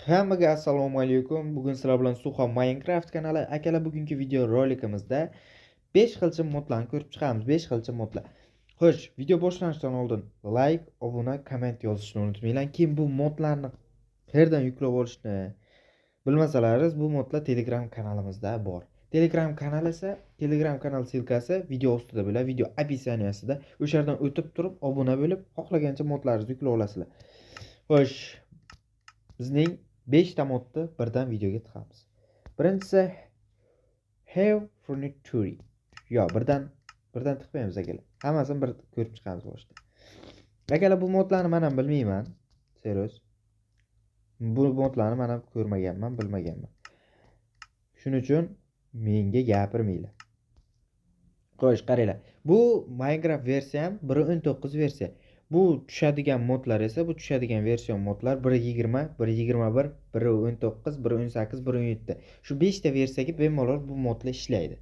Hammaga assalomu alaykum. Bugun sizlar bilan Suxo Minecraft kanali. Akalar, bugungi video rolikimizda 5 xilcha modlarni ko'rib chiqamiz. 5 xilcha modlar. Xo'sh, video boshlanishidan oldin like, obuna, komment yozishni unutmanglar. Keyin bu modlarni qayerdan yuklab olishni bilmasalaringiz, bu modlar Telegram kanalimizda bor. Telegram kanali esa Telegram kanal silkasi video ostida bo'ladi, video описаниесida. O'sha yerdan o'tib turib, obuna bo'lib, xohlagancha modlaringizni yuklab olasizlar. Xo'sh, bizning 5 ta modni birdan videoga tiqamiz. Birinchisi Have Furniture. Yo, birdan tiqmaymiz akalar. Hammasini bir ko'rib chiqamiz boshda. Akalar, bu modlarni men ham bilmayman. Serios. Bu modlarni men ham ko'rmaganman, bilmaganman. Shuning uchun menga gapirmanglar. Xo'sh, qaranglar. Bu Minecraft versiyam 1.19 versiya. Bu tushadigan modlar esa, bu tushadigan version modlar 1.20, 1.21, 1.19, 1.18, 1.17. Shu 5 ta versiyaga bemalol bu modlar ishlaydi.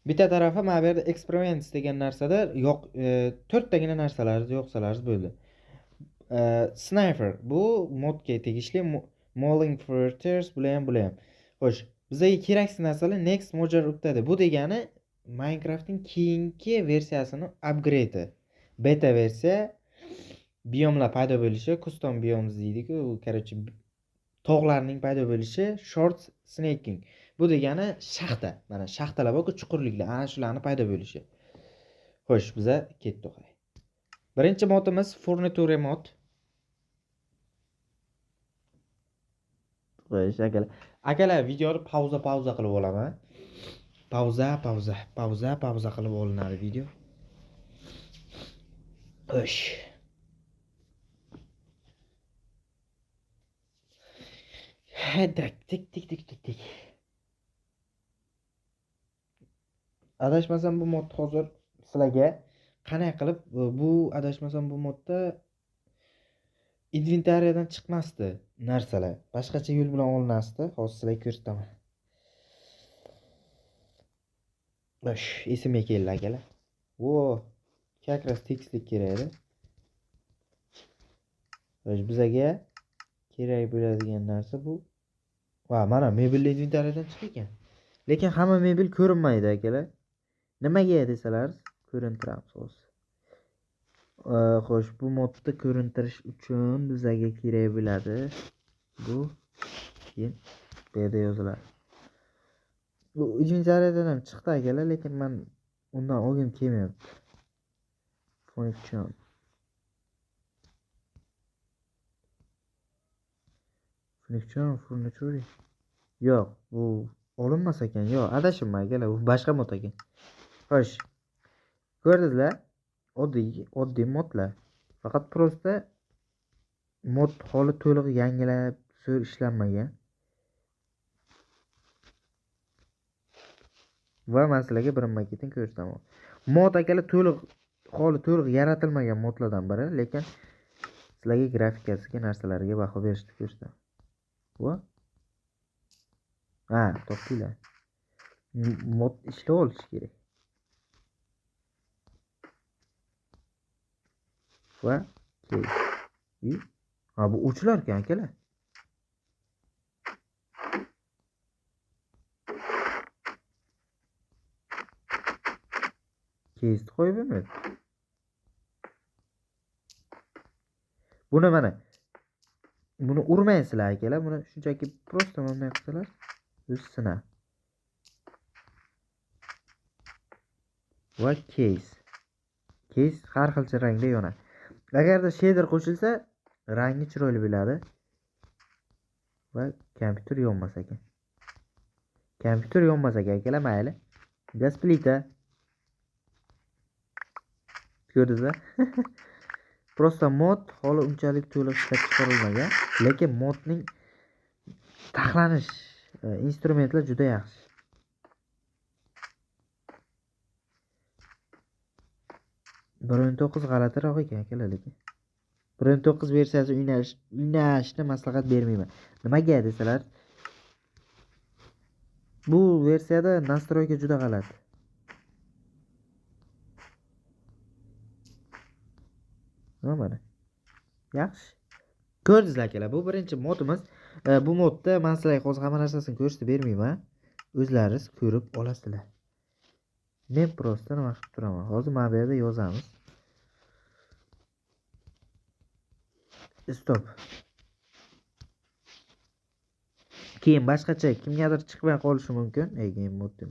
Bitta tarafi mana bu yerda experiments degan narsada yo'q, 4 tagina narsalar yo'qsalarsiz bo'ldi. Sniper bu modga tegishli Mauling Fighters bular. Xo'sh, bizga keraksiz narsalar Next Mojar o'tadi. Bu degani Minecraftning keyingi versiyasini upgrade. Beta versiya biomlar paydo bo'lishi, custom biomes deydi-ku, короче, tog'larning paydo bo'lishi, short snaking. Bu degani shaxta. Mana shaxtalar bor-ku, chuqurliklar, ana shularni paydo bo'lishi. Xo'sh, biza ketdik. Birinchi modimiz Furniture mod. Xo'sh, akalar, videoni pauza qilib olaman. Pauza qilib olinadi video. Xo'sh. Tik. Adashmasam bu mod hozir sizlarga qanday qilib bu adashmasam bu modda inventariyadan chiqmasdi narsalar. Boshqacha yo'l bilan olinasdi. Hozir sizlarga ko'rsataman. Xo'sh, esimga keldi akalar. Как раз tekislik kerak edi. Xo'sh, bizga kerak bo'ladigan narsa bu. Va mana mebel inventariyadan chiqib ekan. Lekin hamma mebel ko'rinmaydi akalar. Nimaga desalar, ko'rintiramiz hozir. Xo'sh, bu modni ko'rintirish uchun bizga kerak bo'ladi. Bu keyin bu yerda yoziladi. Bu inventariyadan ham chiqdi akalar, lekin men undan olgim kelmayapti. Furniture. Yo'q, bu olinmas ekan. Yo'q, adashibman akalar, bu boshqa mod ekan. Xo'sh. Ko'rdingizlar? Oddiy modlar. Faqat prosta mod holi to'liq yangilab ishlanmagan. Va men sizlarga birinma-ketin ko'rsataman. Mod akalar holi to'liq yaratilmagan modlardan biri, lekin sizlarga grafikasiga, narsalariga baho berishni ko'rsataman. Topdinglar. Mod ishlab olish kerak. Va bu o'chilar ekan akalar. Case qo'yib bo'lmaydi. Buni mana buni urmaysizlar akalar, buni shunchaki prosta bunday qilsalar o'ssina. Va case har xil rangda yonadi. Agarda shader qo'shilsa, rangi chiroyli bo'ladi. Va kompyuter yonmas ekan. Akalar, mayli. Gaz plita. Ko'rdingizmi? Prosta mod holi unchalik to'liq ishlab chiqarilmagan, lekin modning taxlanish instrumentlar juda yaxshi. $1.9 g'alatiroq ekan akalar, lekin 1.9 versiyasi o'ynashni maslahat bermayman. Nimaga desalar, bu versiyada nastroyga juda g'alati. Mana. Yaxshi. Ko'rdingizlar akalar, bu birinchi modimiz. Bu modda men sizlarga hozir hamma narsasini ko'rsatib bermayman. O'zlaringiz ko'rib olasizlar. Men prosta nima qilib turaman? Hozir mana bu yerda yozamiz. Stop. Keyin boshqacha kimgadir chiqmay qolishi mumkin. Game mod dim.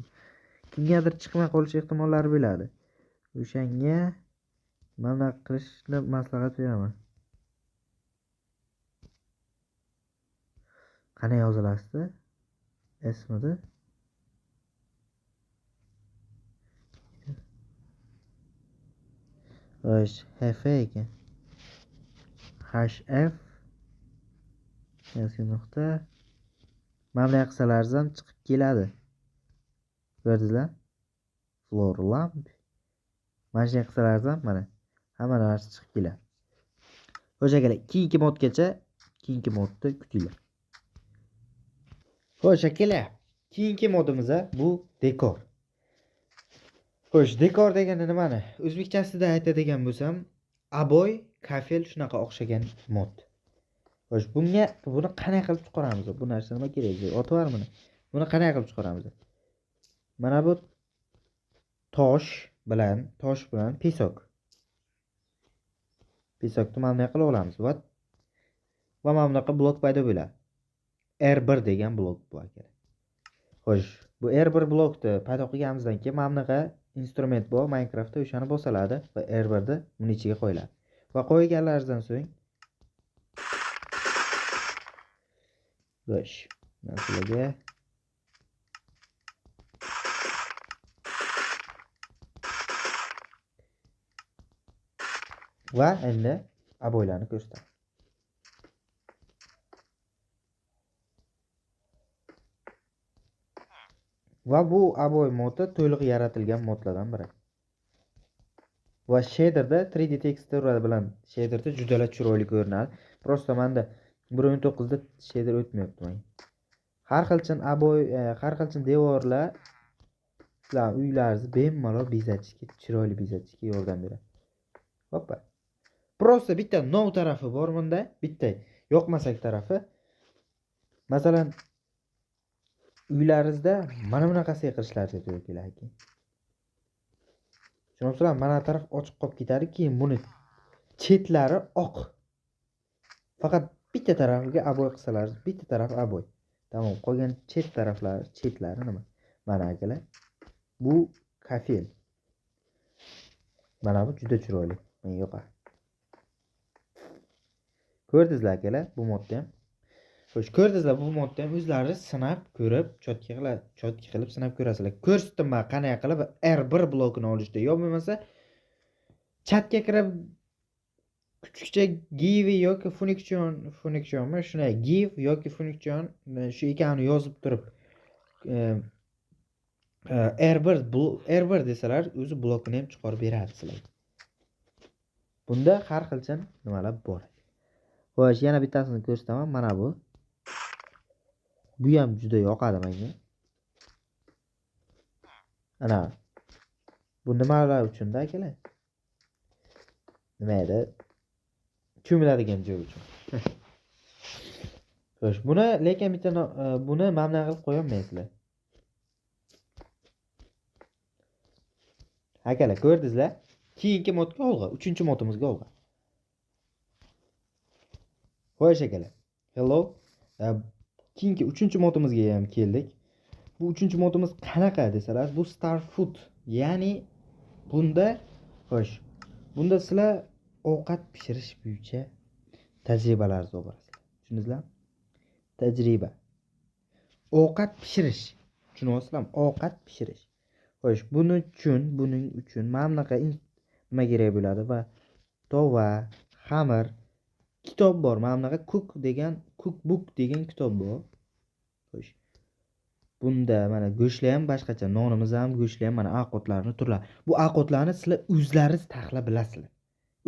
Kimgadir chiqmay qolish ehtimollari bo'ladi. O'shanga mana qilishni maslahat beraman. Qanday yozilasizda? Ismida HF ekan. HF yoki nuqta. Mana bunday qilsalaringiz ham chiqib keladi. Ko'rdingizlar? Floor lamp. Mana shunday qilsalaringiz ham mana hamma narsa chiqib keladi. Xo'sh akalar, keyingi modgacha keyingi modni kutinglar. Xo'sh akalar, keyingi modimiz bu dekor. Xo'sh, dekor degani nimani? O'zbekchasida aytadigan bo'lsam, aboy, kafel shunaqa o'xshagan mod. Xo'sh, buni qanday qilib chiqaramiz? Bu narsa nima kerak? Oti bor buni. Buni qanday qilib chiqaramiz? Mana bu tosh bilan pesok. Pesokni mana bunday qilib olamiz. Va mana bunaqa blok paydo bo'ladi. R1 degan blok bu akalar. Xo'sh, bu R1 blokni paydo qilganimizdan keyin mana bunaqa instrument bor Minecraftda, o'shani bosaladi va R1 da uning ichiga qo'yiladi. Va qo'yganlaringizdan so'ng Xo'sh, masalaga va endi aboylarni ko'rsataman. Va bu aboy modi to'liq yaratilgan modlardan biri. Va shaderda 3D teksturlar bilan shaderda juda chiroyli ko'rinadi. Prosta menda 1.9 da shader o'tmayapti menga. Har xilchin aboy, har xilchin devorlar bilan uylaringizni bemalol bezatishga, chiroyli bezatishga yordam beradi. Hoppa. Prosta bitta no tarafi bor bunda, bitta yoqmasak tarafi. Masalan, uylaringizda mana bunaqasiga qilishlaringiz to'g'ri keladi. Tushunasizlar, mana taraf ochiq qolib ketadi, keyin buni chetlari oq. Faqat bitta tarafiga aboy qilsalaringiz, bitta taraf aboy. Tamom, qolgan chetlari nima? Mana akalar. Bu kafel. Mana bu juda chiroyli. Menga yoqadi. Ko'rdingizlar akalar, bu modda ham. Xo'sh, ko'rdingizlar, bu modda ham o'zlaringiz sinab ko'rib, chotki qilib sinab ko'rasizlar. Ko'rsatdim men qanday qilib R1 blokini olishda, yo bo'lmasa chatga kirib kuchukcha give yoki function shunday give yoki function shu ekanini yozib turib R1 desalar o'zi blokini ham chiqarib beradi sizlarga. Bunda har xilchan nimalar bor. Xo'sh, yana bittasini ko'rsataman. Mana bu. Bu ham juda yoqadi menga. Ana. Bu nimalar uchun-da akalar? Nima edi? Cho'miladigan joy uchun. Xo'sh, buni lekin bitta buni mamna qilib qo'ya olmaysizlar. Akalar, ko'rdingizlar? Keyingi modga olg'a, 3-modimizga olg'a. Xo'sh akalar. Hello. Keyingi 3-modimizga ham keldik. Bu 3-modimiz qanaqa desalar, bu Starfood. Ya'ni bunda xo'sh, bunda sizlar ovqat pishirish bo'yicha tajribalaringiz borasizlar. Tushundingizlar? Tajriba. Ovqat pishirish. Tushunyapsizlarmi? Ovqat pishirish. Xo'sh, buning uchun mana bunaqa nima kerak bo'ladi va tova, xamir, kitob bor. Mana bunaqa cookbook degan kitob bor. Xo'sh. Bunda mana go'shtlar ham boshqacha, nonimiz ham, go'shtlar ham mana ovqatlarning turlari. Bu ovqatlarni sizlar o'zlaringiz taxlab bilasizlar.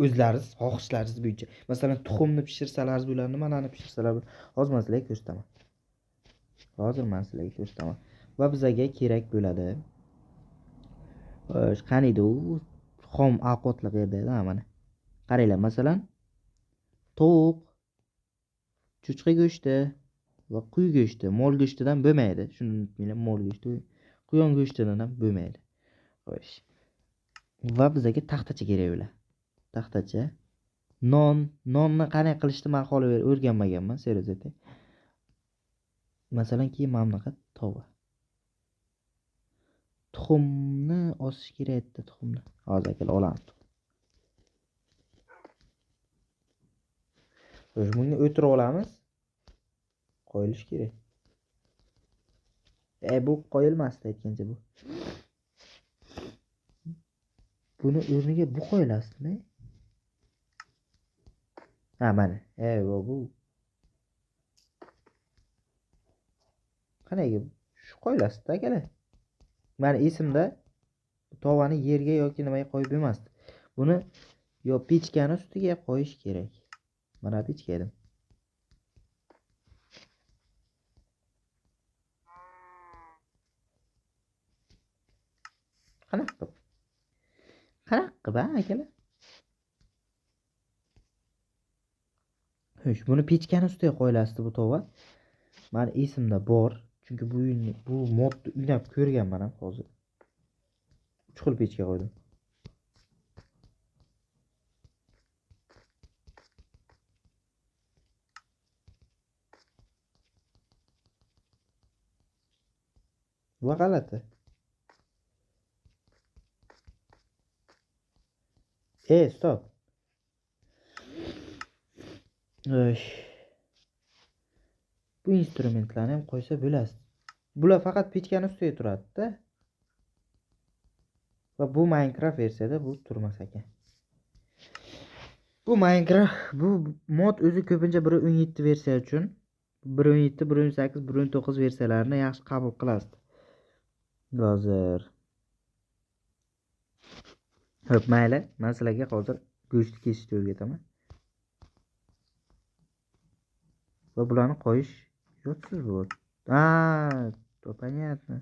O'zlaringiz xohishlaringiz bo'yicha. Masalan, tuxumni pishirsalaringiz bo'ladi, nimalarni pishirsalaringiz bo'ladi. Hozir men sizlarga ko'rsataman. Va bizga kerak bo'ladi. Qaniydi u xom ovqatlar yerda mana. Qaranglar, masalan, tovuq, cho'chqa go'shti va qo'y go'shti, mol go'shtidan bo'lmaydi. Shuni unutmanglar, mol go'shti, quyon go'shtidan ham bo'lmaydi. Xo'sh. Va bizga taxtacha kerak bo'lar. Taxtacha. Nonni qanday qilishni men hali o'rganmaganman, seriyozda. Masalan, keyin mana bunaqa tova. Tuxumni osish kerak edi, tuxumni. Hozir aka olamiz. Biz buni o'tirib olamiz. Qo'yilish kerak. Bu qo'yilmasdi aytgancha bu. Buni o'rniga bu qo'yilasizmi? Ha, mana. Bu. Qanaqa shu qo'yilasizda akalar. Meni esimda tovani yerga yoki nimaga qo'yib emasdi. Buni yo pechkani ustiga qo'yish kerak. Mana pechka edim. Qanaqa akalar? Xo'sh, buni pechkani ustiga qo'yilasizdi bu tova. Meni esimda bor. Chunki bu modni o'ynab ko'rganman ham hozir. 3 xil pechka qo'ydim. Va g'alati. Stop. Bu instrumentlarni ham qo'ysa bo'lasiz. Bular faqat pechkani ustiga turadi-da. Va bu Minecraft versiyada bu turmas ekan. Bu Minecraft, bu mod o'zi ko'pincha 1.17 versiya uchun 1.17, 1.18, 1.19 versiyalarini yaxshi qabul qilasiz. Hozir. Xo'p, mayli. Men sizlarga hozir go'sht kesishni o'rgataman. Va bularni qo'yish yo'qsiz bu. To понятно.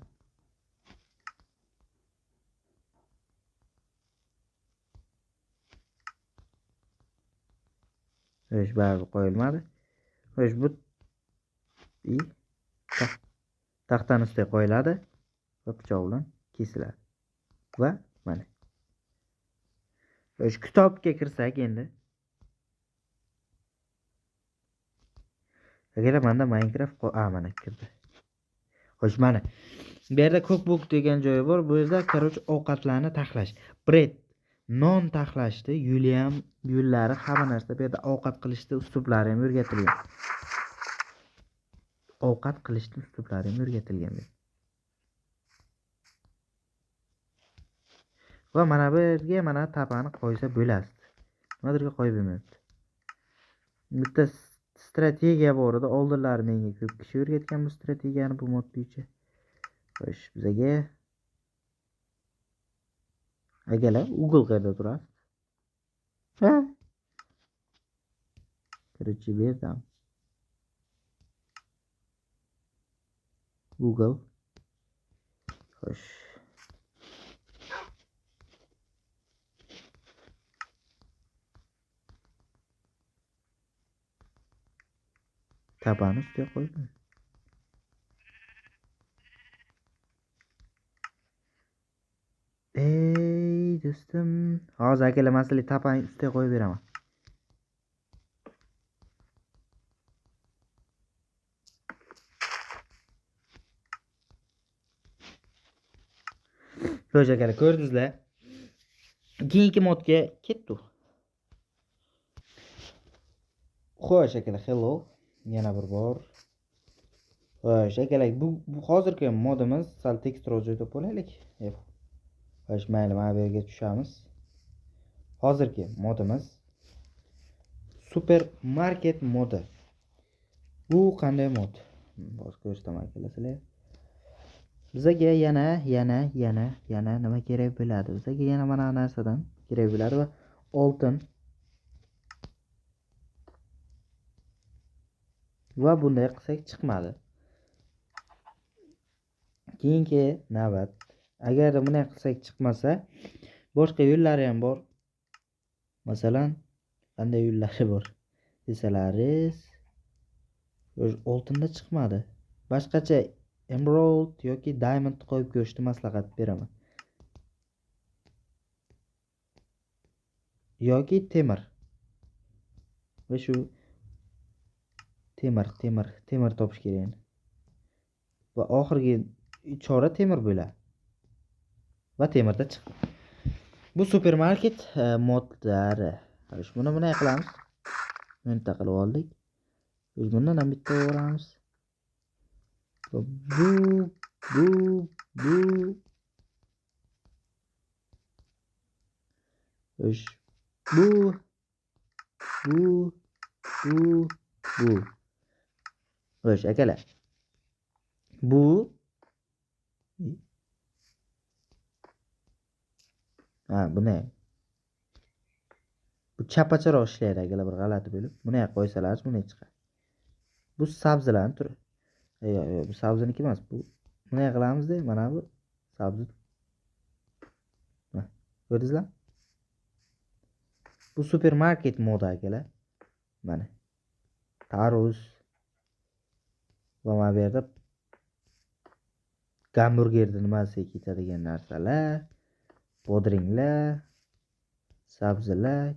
Xo'sh, baribir qo'yilmadi. Xo'sh, bu taxtani ustiga qo'yiladi va pichoq bilan kesiladi. Va mana. Xo'sh, kitobga kirsak endi. Agar menda Minecraft mana kirdi. Xo'sh, mana. Bu yerda cookbook degan joyi bor. Bu yerda ovqatlarni taxlash. Bread, non taxlashdi, yo'llari, hamma narsa. Bu yerda ovqat qilishni uslublari ham o'rgatilgan. Ovqat qilishni uslublari ham o'rgatilgan. Va mana bu yerga mana tapani qo'ysa bo'ladi. Nimadirga qo'yib bermayapti. Bitta strategiya bor edi. Oldinlari menga ko'p kishi o'rgatgan bu strategiyani bu mod bo'yicha. Xo'sh, bizga agalar Google qayerda turadi? Ha? Kirchi berdim. Google. Xo'sh. Tabani ustiga qo'ydim. Do'stim, hozir akalar masala tapani ustiga qo'yib beraman. Xo'sh akalar, ko'rdingizlar? Keyingi modga ketdi. Xo'sh akalar, hello. Yana bir bor. Xo'sh akalar, bu hozirgi modimiz sal tekstura joyda bo'laylik. Xo'sh, mayli, mana bu yerga tushamiz. Hozirgi modimiz supermarket modi. Bu qanday mod? Boz ko'rsataman akalar. Bizga yana nima kerak bo'ladi? Bizga yana mana narsadan kerak bo'ladi va oltin. Va bunday qilsak chiqmadi. Keyingi navbat. Agarda bunday qilsak chiqmasa, boshqa yo'llari ham bor. Masalan, qanday yo'llari bor desalaringiz, Oltinda chiqmadi. Boshqacha emerald yoki diamond qo'yib ko'rishni maslahat beraman. Yoki temir. Va shu temir topish kerak. Va oxirgi chora temir bo'ladi. Va temirda chiq. Bu supermarket modlari. Buni bunday qilamiz. Bunday qilib oldik. Biz bundan ham bitta olamiz. Bu Osh bu Osh akalar. Bu buni bu chapacharoq ishlaydi akalar, bir g'alati bo'lib. Buni qo'ysalar, buni chiqadi. Bu sabzilarni turi. Yo'q, bu sabziniki emas. Buni qilamiz-da, mana bu sabzi. Ko'rdingizlar? Bu supermarket moda akalar. Mana. Tarvuz va mana bu yerda gamburgerni nimasiga ketadigan narsalar, bodringlar, sabzilar.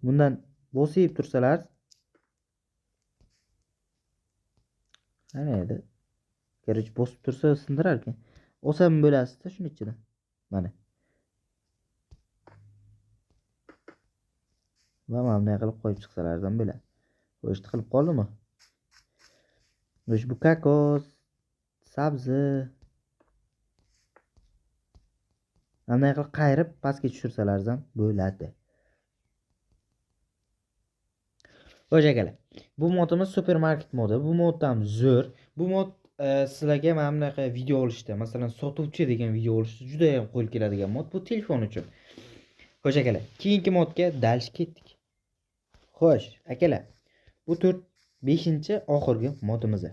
Bundan bosib tursalar, ana edi. Kerak bosib tursa sindirar ekan. O'sam bo'lasizda shuning ichida. Mana. Va mana bunday qilib qo'yib chiqsalardan bo'ladi. Go'sht qilib qoldimi? Bu kokos, sabzi. Bunday qilib qayirib pastga tushirsalardan bo'ladi. O'shagalar. Bu modimiz supermarket modi. Bu moddan zo'r. Bu mod sizlarga mana bunaqa video olishda, masalan, sotuvchi degan video olishda juda ham qo'l keladigan mod. Bu telefon uchun. Xo'sh akalar, keyingi modga dalish ketdik. Xo'sh, akalar. Bu 5-oxirgi modimiz.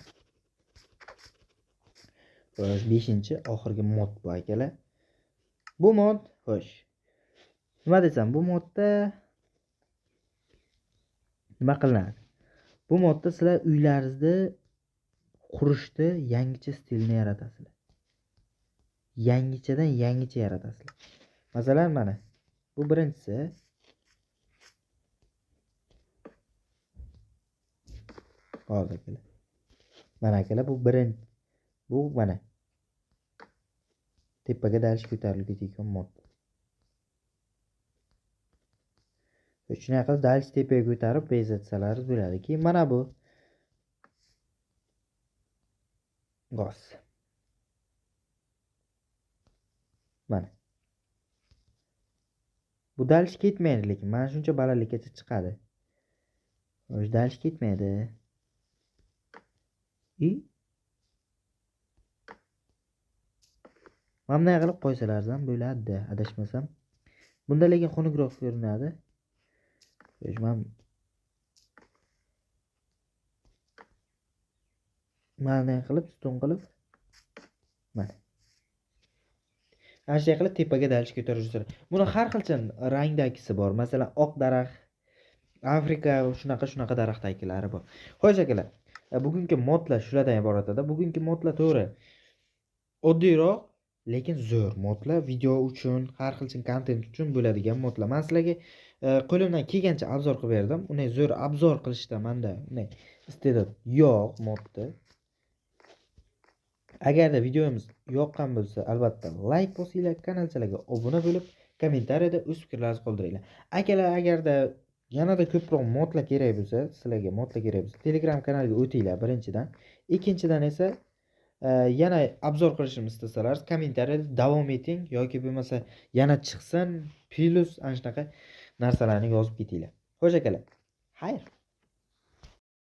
Xo'sh, 5-oxirgi mod bu akalar. Bu mod, xo'sh. Nima desam, bu modda nima qilinadi? Bu modda sizlar uylaringizda qurishda yangicha stilni yaratasizlar. Yangichadan yangicha yaratasizlar. Masalan, mana bu birinchisi. Hozir akalar. Mana akalar bu birinchi. Bu mana. Tepaga dalish ko'tarilib ketgan mod. Shunday qilib dalish tepaga ko'tarib bezatsalar bo'ladi. Keyin mana bu g'oz. Mana. Bu dalish ketmaydi, lekin mana shuncha balandlikkacha chiqadi. O'sha dalish ketmaydi. Mana bunday qilib qo'ysalardan bo'ladi, adashmasam. Bunda lekin xunukroq ko'rinadi. Mana bunday qilib, stun qilib. Mana. Ana shunday qilib tepaga dalish ko'tarishdir. Buni har xilcha rangdagisi bor. Masalan, oq daraxt, Afrika shunaqa daraxtdagilari bor. Xo'sh akalar, bugungi modlar shulardan iborat edi. Bugungi modlar to'g'ri oddiyroq, lekin zo'r modlar. Video uchun, har xilcha kontent uchun bo'ladigan modlar. Men sizlarga qo'limdan kelgancha obzor qilib berdim. Uni zo'r obzor qilishda menda iste'dod yo'q modda. Agarda videomiz yoqqan bo'lsa, albatta like bosinglar, kanalchalarga obuna bo'lib, kommentariyada o'z fikrlaringizni qoldiringlar. Akalar, agarda yanada ko'proq modlar kerak bo'lsa, sizlarga modlar kerak bo'lsa, Telegram kanaliga o'tinglar birinchidan. Ikkinchidan esa yana obzor qilishimni istasalar, kommentariyada davom eting yoki bo'lmasa yana chiqsin, plus ana shunaqa narsalarni yozib ketinglar. Xo'sh akalar. Xayr.